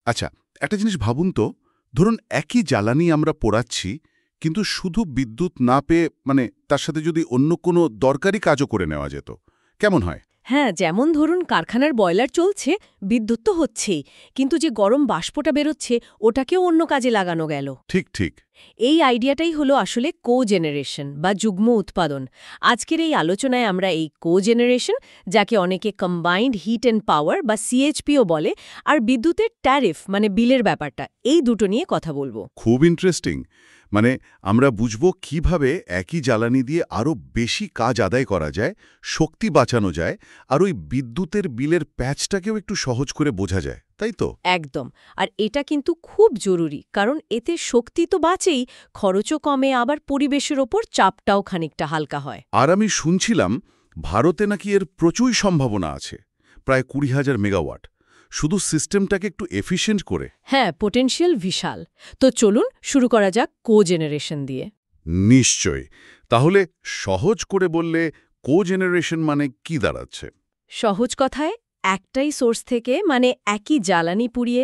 আচ্ছা, একটা জিনিস ভাবুন তো, ধরুন একই জ্বালানি আমরা পোড়াচ্ছি, কিন্তু শুধু বিদ্যুৎ না পেয়ে তার সাথে যদি অন্য কোনো দরকারি কাজও করে নেওয়া যেত, কেমন হয়? হ্যাঁ, যেমন ধরুন কারখানার বয়লার চলছে, বিদ্যুৎ তো হচ্ছেই, কিন্তু যে গরম বাষ্পটা বেরোচ্ছে ওটাকেও অন্য কাজে লাগানো গেল। ঠিক ঠিক। এই আইডিয়াটাই হলো আসলে কো-জেনারেশন বা যুগ্ম উৎপাদন। আজকের এই আলোচনায় আমরা এই কো-জেনারেশন, যাকে অনেকে কম্বাইন্ড হিট অ্যান্ড পাওয়ার বা সিএইচপিও বলে, আর বিদ্যুতের ট্যারিফ বিলের ব্যাপারটা, এই দুটো নিয়ে কথা বলবো। খুব ইন্টারেস্টিং। আমরা বুঝব কিভাবে একই জ্বালানি দিয়ে আরও বেশি কাজ আদায় করা যায়, শক্তি বাঁচানো যায়, আর ওই বিদ্যুতের বিলের প্যাচটাকেও একটু সহজ করে বোঝা যায়, তাই তো? একদম। আর এটা কিন্তু খুব জরুরি, কারণ এতে শক্তি তো বাঁচেই, খরচও কমে, আবার পরিবেশের ওপর চাপটাও খানিকটা হালকা হয়। আর আমি শুনছিলাম ভারতে নাকি এর প্রচুর সম্ভাবনা আছে, প্রায় 20,000 মেগাওয়াট, শুধু সিস্টেমটাকে একটু এফিশিয়েন্ট করে। হ্যাঁ, পোটেনশিয়াল বিশাল। তো চলুন শুরু করা যাক কো-জেনারেশন দিয়ে। নিশ্চয়ই। তাহলে সহজ করে বললে কো-জেনারেশন মানে কি দাঁড়াচ্ছে? সহজ কথায়, একটাই সোর্স থেকে একই জ্বালানি পুড়িয়ে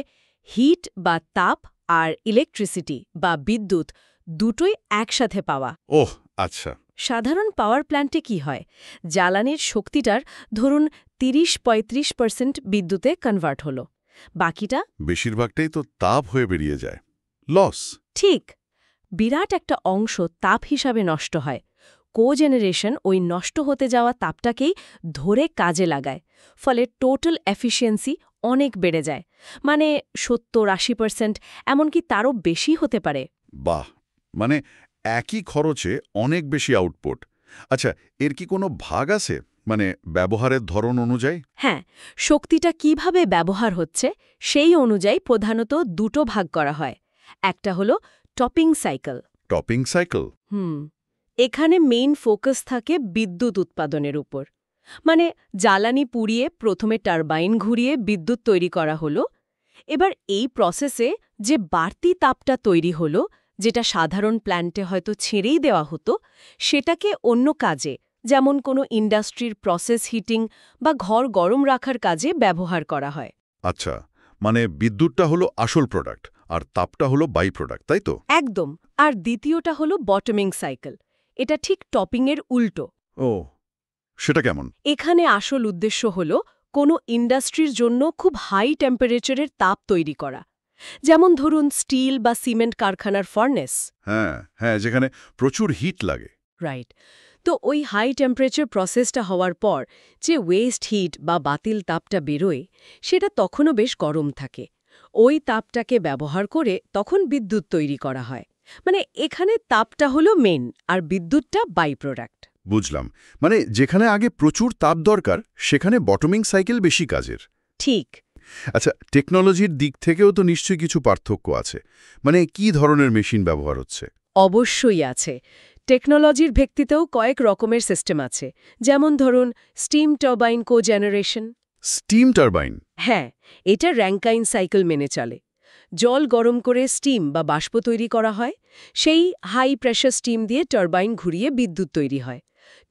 হিট বা তাপ আর ইলেকট্রিসিটি বা বিদ্যুৎ দুটোই একসাথে পাওয়া। ওহ, আচ্ছা। সাধারণ পাওয়ার প্ল্যান্টে কি হয়, জ্বালানির শক্তিটার ধরুন ৩০-৩৫% বিদ্যুতে কনভার্ট হলো, বাকিটা বেশিরভাগটাই তো তাপ হয়ে বেরিয়ে যায়। লস। ঠিক বিরাট একটা অংশ তাপ হিসাবে নষ্ট হয়। কো-জেনারেশন ওই নষ্ট হতে যাওয়া তাপটাকেই ধরে কাজে লাগায়, ফলে টোটাল এফিসিয়েন্সি অনেক বেড়ে যায়, ৭০-৮০%, এমনকি তারও বেশি হতে পারে। বাহ, মানে একই খরচে অনেক বেশি আউটপুট। আচ্ছা, এর কি কোনো ভাগ আছে, ব্যবহারের ধরন অনুযায়ী? হ্যাঁ, শক্তিটা কিভাবে ব্যবহার হচ্ছে সেই অনুযায়ী প্রধানত দুটো ভাগ করা হয়। একটা হলো টপিং সাইকেল। Topping cycle? এখানে মেইন ফোকাস থাকে বিদ্যুৎ উৎপাদনের উপর। জ্বালানি পুড়িয়ে প্রথমে টারবাইন ঘুরিয়ে বিদ্যুৎ তৈরি করা হলো। এবার এই প্রসেসে যে বাড়তি তাপটা তৈরি হলো, যেটা সাধারণ প্ল্যান্টে হয়তো ছেড়েই দেওয়া হতো, সেটাকে অন্য কাজে, যেমন কোনো ইন্ডাস্ট্রির প্রসেস হিটিং বা ঘর গরম রাখার কাজে ব্যবহার করা হয়। আচ্ছা, বিদ্যুৎটা হলো আসল প্রোডাক্ট, আর তাপটা হলো বাই প্রোডাক্ট, তাই তো? একদম। আর দ্বিতীয়টা হলো বটমিং সাইকেল। এটা ঠিক টপিংয়ের উল্টো। ও, সেটা কেমন? এখানে আসল উদ্দেশ্য হল কোনো ইন্ডাস্ট্রির জন্য খুব হাই টেম্পারেচারের তাপ তৈরি করা, যেমন ধরুন স্টিল বা সিমেন্ট কারখানার ফার্নেস। হ্যাঁ হ্যাঁ, যেখানে প্রচুর হিট লাগে। রাইট। তো ওই হাই টেম্পারেচার প্রসেসটা হওয়ার পর যে ওয়েস্ট হিট বা বাতিল তাপটা বেরোয়, সেটা তখনও বেশ গরম থাকে। ওই তাপটাকে ব্যবহার করে তখন বিদ্যুৎ তৈরি করা হয়। এখানে তাপটা হলো মেন, আর বিদ্যুৎটা বাই প্রোডাক্ট। বুঝলাম। যেখানে আগে প্রচুর তাপ দরকার, সেখানে বটমিং সাইকেল বেশি কাজের। ঠিক। আচ্ছা, টেকনোলজির দিক থেকেও তো নিশ্চয়ই কিছু পার্থক্য আছে। কি ধরনের মেশিন ব্যবহার হচ্ছে? অবশ্যই আছে। টেকনোলজির ভিত্তিতেও কয়েক রকমের সিস্টেম আছে, যেমন ধরুন steam turbine cogeneration. Steam turbine? হ্যাঁ, এটা র‍্যাঙ্কাইন সাইকেল মেনে চলে। জল গরম করে স্টিম বা বাষ্প তৈরি করা হয়, সেই হাই প্রেশার স্টিম দিয়ে টারবাইন ঘুরিয়ে বিদ্যুৎ তৈরি হয়।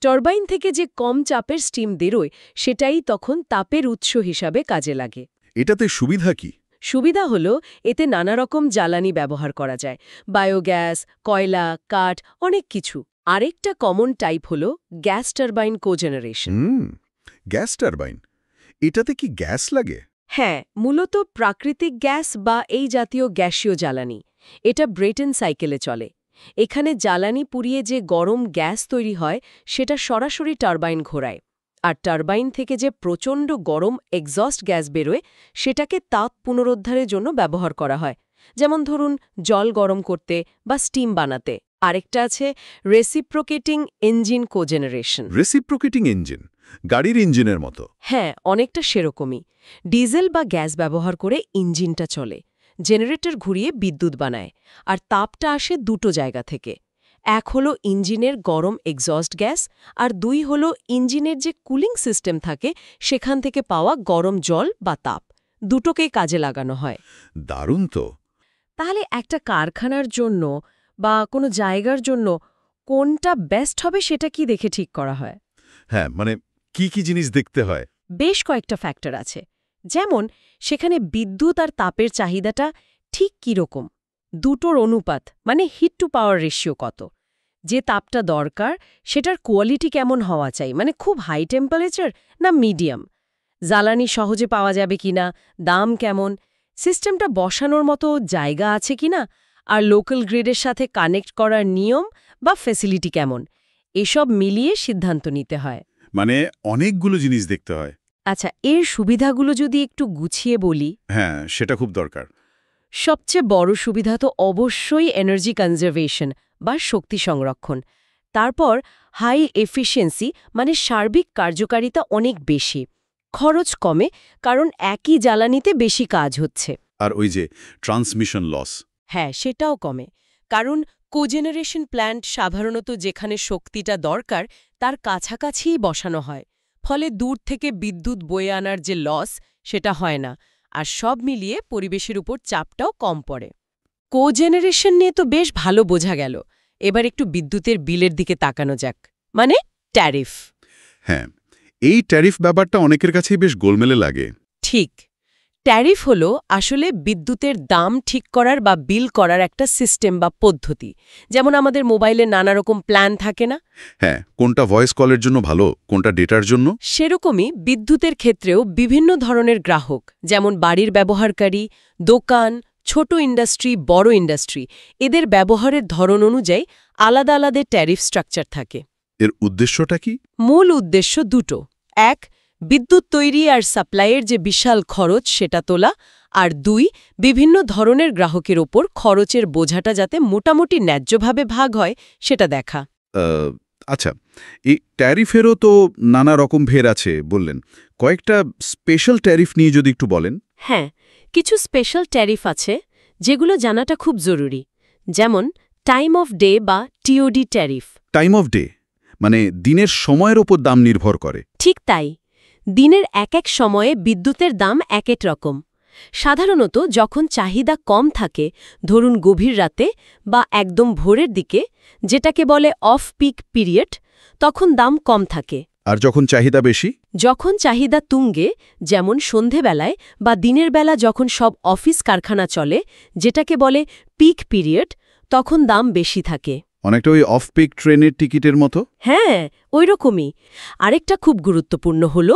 টারবাইন থেকে যে কম চাপের স্টিম বেরোয়, সেটাই তখন তাপের উৎস হিসাবে কাজে লাগে। এটাতে সুবিধা কি? সুবিধা হলো এতে নানা রকম জ্বালানি ব্যবহার করা যায়, বায়োগ্যাস, কয়লা, কাঠ, অনেক কিছু। আরেকটা কমন টাইপ হলো gas turbine cogeneration. Gas turbine? এটাতে কি গ্যাস লাগে? হ্যাঁ, মূলত প্রাকৃতিক গ্যাস বা এই জাতীয় গ্যাসীয় জ্বালানি। এটা ব্রেটন সাইকেলে চলে। এখানে জ্বালানি পুড়িয়ে যে গরম গ্যাস তৈরি হয়, সেটা সরাসরি টারবাইন ঘোরায়। আর টারবাইন থেকে যে প্রচণ্ড গরম এক্সস্ট গ্যাস বেরোয়, সেটাকে তাপ পুনরুদ্ধারের জন্য ব্যবহার করা হয়, যেমন ধরুন জল গরম করতে বা স্টিম বানাতে। আরেকটা আছে reciprocating engine cogeneration. Reciprocating engine? গাড়ির ইঞ্জিনের মতো? হ্যাঁ, অনেকটা সেরকমই। ডিজেল বা গ্যাস ব্যবহার করে ইঞ্জিনটা চলে, জেনারেটর ঘুরিয়ে বিদ্যুৎ বানায়, আর তাপটা আসে দুটো জায়গা থেকে। এক হলো ইঞ্জিনের গরম এক্সস্ট গ্যাস, আর দুই হলো ইঞ্জিনের যে কুলিং সিস্টেম থাকে, সেখান থেকে পাওয়া গরম জল বা তাপ। দুটোকেই কাজে লাগানো হয়। দারুণ তো। তাহলে একটা কারখানার জন্য বা কোনো জায়গার জন্য কোনটা বেস্ট হবে, সেটা কি দেখে ঠিক করা হয়? হ্যাঁ, কি কি জিনিস দেখতে হয়? বেশ কয়েকটা ফ্যাক্টর আছে। যেমন সেখানে বিদ্যুৎ আর তাপের চাহিদাটা ঠিক কীরকম, দুটোর অনুপাত মানে হিট টু পাওয়ার রেশিও কত, যে তাপটা দরকার সেটার কোয়ালিটি কেমন হওয়া চাই, মানে খুব হাই টেম্পারেচার না মিডিয়াম, জ্বালানি সহজে পাওয়া যাবে কিনা, দাম কেমন, সিস্টেমটা বসানোর মতো জায়গা আছে কিনা, আর লোকাল গ্রিডের সাথে কানেক্ট করার নিয়ম বা ফ্যাসিলিটি কেমন, এসব মিলিয়ে সিদ্ধান্ত নিতে হয়। মানে অনেকগুলো জিনিস দেখতে হয়। আচ্ছা, এর সুবিধাগুলো যদি একটু গুছিয়ে বলি। হ্যাঁ, সেটা খুব দরকার। সবচেয়ে বড় সুবিধা তো অবশ্যই এনার্জি কনজারভেশন বা শক্তি সংরক্ষণ। তারপর হাই এফিসিয়েন্সি মানে সার্বিক কার্যকারিতা অনেক বেশি, খরচ কমে কারণ একই জ্বালানিতে বেশি কাজ হচ্ছে। আর ওই যে ট্রান্সমিশন লস। হ্যাঁ, সেটাও কমে, কারণ কোজেনারেশন প্ল্যান্ট সাধারণত যেখানে শক্তিটা দরকার তার কাছাকাছিই বসানো হয়, ফলে দূর থেকে বিদ্যুৎ বয়ে আনার যে লস সেটা হয় না, আর সব মিলিয়ে পরিবেশের উপর চাপটাও কম পড়ে। কোজেনারেশন নিয়ে তো বেশ ভালো বোঝা গেল, এবার একটু বিদ্যুতের বিলের দিকে তাকানো যাক, মানে ট্যারিফ। হ্যাঁ, এই ট্যারিফ ব্যাপারটা অনেকের কাছেই বেশ গোলমেলে লাগে। ঠিক, ট্যারিফ হলো আসলে বিদ্যুতের দাম ঠিক করার বা বিল করার একটা সিস্টেম বা পদ্ধতি, যেমন আমাদের মোবাইলে নানা রকম প্ল্যান থাকে না? হ্যাঁ, কোনটা ভয়েস কলের জন্য ভালো, কোনটা ডেটার জন্য। সেরকমই বিদ্যুতের ক্ষেত্রেও বিভিন্ন ধরনের গ্রাহক, যেমন বাড়ির ব্যবহারকারী, দোকান, ছোট ইন্ডাস্ট্রি, বড় ইন্ডাস্ট্রি, এদের ব্যবহারের ধরন অনুযায়ী আলাদা আলাদা ট্যারিফ স্ট্রাকচার থাকে। এর উদ্দেশ্যটা কি? মূল উদ্দেশ্য দুটো। এক, বিদ্যুৎ তৈরি আর সাপ্লাইয়ের যে বিশাল খরচ সেটা তোলা, আর দুই, বিভিন্ন ধরনের গ্রাহকের ওপর খরচের বোঝাটা যাতে মোটামুটি ন্যায্যভাবে ভাগ হয় সেটা দেখা। আচ্ছা, এই ট্যারিফেরও তো নানা রকম ভের আছে বললেন, কয়েকটা স্পেশাল ট্যারিফ নিয়ে যদি একটু বলেন। হ্যাঁ, কিছু স্পেশাল ট্যারিফ আছে যেগুলো জানাটা খুব জরুরি, যেমন টাইম অফ ডে বা TOD tariff. Time off day মানে দিনের সময়ের ওপর দাম নির্ভর করে। ঠিক তাই, দিনের এক এক সময়ে বিদ্যুতের দাম এক এক রকম। সাধারণত যখন চাহিদা কম থাকে, ধরুন গভীর রাতে বা একদম ভোরের দিকে, যেটাকে বলে অফ পিক পিরিয়ড, তখন দাম কম থাকে। আর যখন চাহিদা বেশি? যখন চাহিদা তুঙ্গে, যেমন সন্ধেবেলায় বা দিনের বেলা যখন সব অফিস কারখানা চলে, যেটাকে বলে পিক পিরিয়ড, তখন দাম বেশি থাকে। অনেকটা ওই অফ পিক ট্রেনের টিকিটের মতো। হ্যাঁ, ওইরকমই। আরেকটা খুব গুরুত্বপূর্ণ হল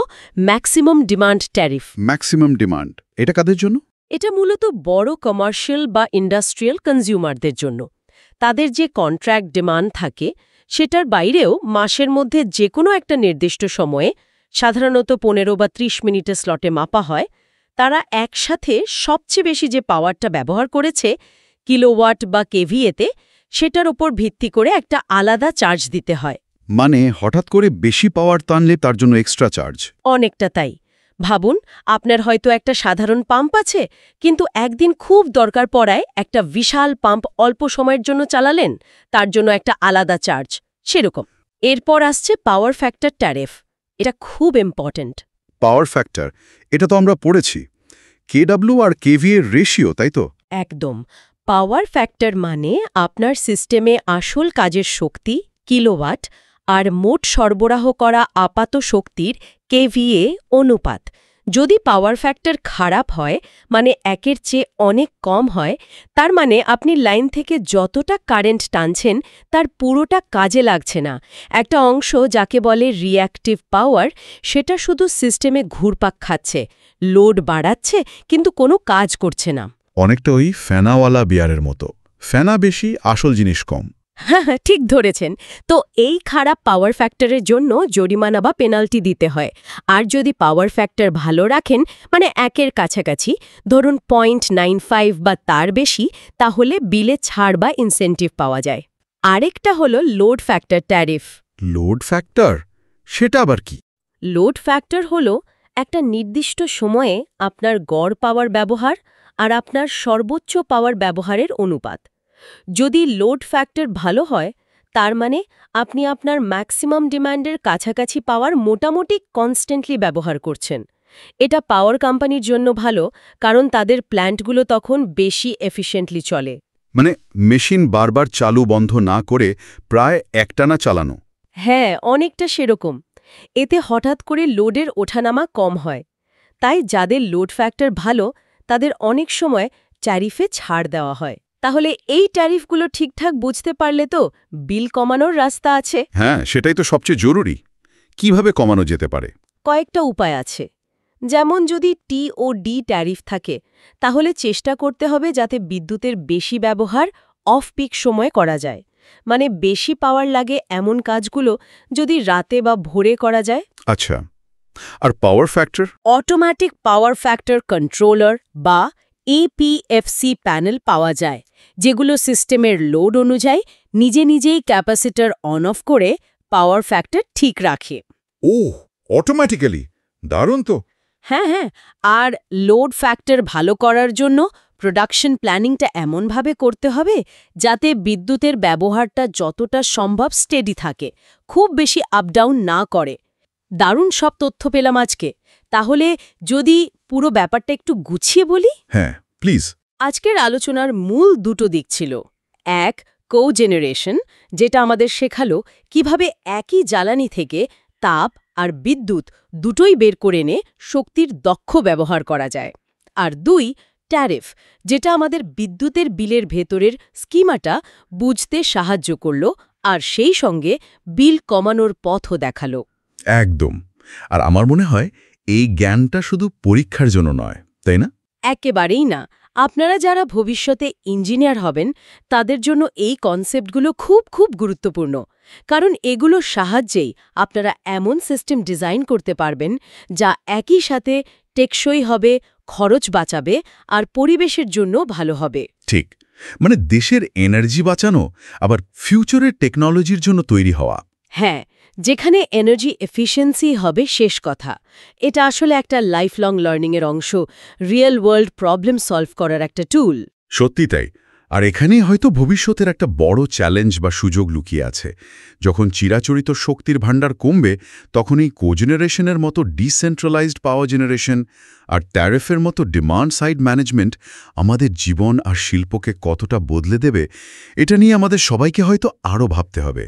maximum demand tariff. Maximum demand, এটা কাদের জন্য? এটা মূলত বড় কমার্শিয়াল বা ইন্ডাস্ট্রিয়াল কনজিউমারদের জন্য। তাদের যে কন্ট্রাক্ট ডিমান্ড থাকে সেটার বাইরেও মাসের মধ্যে যে কোনো একটা নির্দিষ্ট সময়ে, সাধারণত 15 বা 30 মিনিটের স্লটে মাপা হয়, তারা একসাথে সবচেয়ে বেশি যে পাওয়ারটা ব্যবহার করেছে কিলোওয়াট বা কেভিএতে, সেটার ওপর ভিত্তি করে একটা আলাদা চার্জ দিতে হয়। মানে হঠাৎ করে বেশি পাওয়ার টানলে তার জন্য এক্সট্রা চার্জ। অনেকটা তাই। ভাবুন, আপনার হয়তো একটা সাধারণ পাম্প আছে, কিন্তু একদিন খুব দরকার পড়ায় একটা বিশাল পাম্প অল্প সময়ের জন্য চালালেন, তার জন্য একটা আলাদা চার্জ। সেরকম এরপর আসছে পাওয়ার ফ্যাক্টর ট্যারিফ। এটা খুব ইম্পর্ট্যান্ট। পাওয়ার ফ্যাক্টর, এটা তো আমরা পড়েছি, কেডব্লিউ আর কেভিএ রেশিও, তাই তো? একদম। পাওয়ার ফ্যাক্টর মানে আপনার সিস্টেমে আসল কাজের শক্তি, কিলোওয়াট, আর মোট সরবরাহ করা আপাত শক্তির কেভিএ অনুপাত। যদি পাওয়ার ফ্যাক্টর খারাপ হয়, মানে একের চেয়ে অনেক কম হয়, তার মানে আপনি লাইন থেকে যতটা কারেন্ট টানছেন তার পুরোটা কাজে লাগছে না। একটা অংশ, যাকে বলে রিঅ্যাক্টিভ পাওয়ার, সেটা শুধু সিস্টেমে ঘুরপাক খাচ্ছে, লোড বাড়াচ্ছে কিন্তু কোনো কাজ করছে না। অনেকটা ওই ফেনাওয়ালা বিয়ারের মতো, ফেনা বেশি, আসল জিনিস কম। হ্যাঁ, ঠিক ধরেছেন। তো এই খারাপ পাওয়ার ফ্যাক্টরের জন্য জরিমানা বা পেনাল্টি দিতে হয়। আর যদি পাওয়ার ফ্যাক্টর ভালো রাখেন, মানে একের কাছাকাছি, ধরুন 0.95 বা তার বেশি, তাহলে বিলে ছাড় বা ইনসেন্টিভ পাওয়া যায়। আরেকটা হলো load factor tariff. Load factor, সেটা আবার কি? লোড ফ্যাক্টর হলো একটা নির্দিষ্ট সময়ে আপনার গড় পাওয়ার ব্যবহার আর আপনার সর্বোচ্চ পাওয়ার ব্যবহারের অনুপাত। যদি লোড ফ্যাক্টর ভালো হয়, তার মানে আপনি আপনার ম্যাক্সিমাম ডিমান্ডের কাছাকাছি পাওয়ার মোটামুটি কনস্ট্যান্টলি ব্যবহার করছেন। এটা পাওয়ার কোম্পানির জন্য ভালো, কারণ তাদের প্ল্যান্টগুলো তখন বেশি এফিশিয়েন্টলি চলে। মানে মেশিন বারবার চালু বন্ধ না করে প্রায় একটানা চালানো। হ্যাঁ, অনেকটা সেরকম। এতে হঠাৎ করে লোডের ওঠানামা কম হয়। তাই যাদের লোড ফ্যাক্টর ভালো তাদের অনেক সময় ট্যারিফে ছাড় দেওয়া হয়। তাহলে এই ট্যারিফগুলো ঠিকঠাক বুঝতে পারলে তো বিল কমানোর রাস্তা আছে। হ্যাঁ, সেটাই তো সবচেয়ে জরুরি। কিভাবে কমানো যেতে পারে? কয়েকটা উপায় আছে। যেমন যদি টি ও ডি ট্যারিফ থাকে তাহলে চেষ্টা করতে হবে যাতে বিদ্যুতের বেশি ব্যবহার অফ পিক সময়ে করা যায়। মানে বেশি পাওয়ার লাগে এমন কাজগুলো যদি রাতে বা ভোরে করা যায়। আচ্ছা, আর power factor? Automatic power factor controller বা এপিএফসি প্যানেল পাওয়া যায়, যেগুলো সিস্টেমের লোড অনুযায়ী নিজেই ক্যাপাসিটর অন অফ করে পাওয়ার ফ্যাক্টর ঠিক রাখে। ওহ, অটোমেটিক্যালি? দারুণ তো। হ্যাঁ, আর লোড ফ্যাক্টর ভালো করার জন্য প্রোডাকশন প্ল্যানিংটা এমনভাবে করতে হবে যাতে বিদ্যুতের ব্যবহারটা যতটা সম্ভব স্টেডি থাকে, খুব বেশি আপ ডাউন না করে। দারুণ সব তথ্য পেলাম আজকে। তাহলে যদি পুরো ব্যাপারটা একটু গুছিয়ে বলি। হ্যাঁ, প্লিজ। আজকের আলোচনার মূল দুটো দিক ছিল। এক, কোজেনারেশন, যেটা আমাদের শেখালো কিভাবে একই জ্বালানি থেকে তাপ আর বিদ্যুৎ দুটোই বের করে এনে শক্তির দক্ষ ব্যবহার করা যায়। আর দুই, ট্যারিফ, যেটা আমাদের বিদ্যুতের বিলের ভেতরের স্কিমাটা বুঝতে সাহায্য করল আর সেই সঙ্গে বিল কমানোর পথও দেখালো। একদম। আর আমার মনে হয় এই জ্ঞানটা শুধু পরীক্ষার জন্য নয়, তাই না? একেবারেই না। আপনারা যারা ভবিষ্যতে ইঞ্জিনিয়ার হবেন তাদের জন্য এই কনসেপ্টগুলো খুব গুরুত্বপূর্ণ, কারণ এগুলোর সাহায্যেই আপনারা এমন সিস্টেম ডিজাইন করতে পারবেন যা একই সাথে টেকসই হবে, খরচ বাঁচাবে আর পরিবেশের জন্য ভালো হবে। ঠিক, মানে দেশের এনার্জি বাঁচানো আবার ফিউচারের টেকনোলজির জন্য তৈরি হওয়া। হ্যাঁ, যেখানে এনার্জি এফিশিয়েন্সি হবে শেষ কথা। এটা আসলে একটা লাইফলং লার্নিংয়ের অংশ, রিয়েল ওয়ার্ল্ড প্রবলেম সলভ করার একটা টুল। সত্যি তাই। আর এখানেই হয়তো ভবিষ্যতের একটা বড় চ্যালেঞ্জ বা সুযোগ লুকিয়ে আছে। যখন চিরাচরিত শক্তির ভাণ্ডার কমবে, তখন এই কোজেনারেশনের মতো ডিসেন্ট্রালাইজড পাওয়ার জেনারেশন আর ট্যারিফের মতো ডিমান্ড সাইড ম্যানেজমেন্ট আমাদের জীবন আর শিল্পকে কতটা বদলে দেবে, এটা নিয়ে আমাদের সবাইকে হয়তো আরও ভাবতে হবে।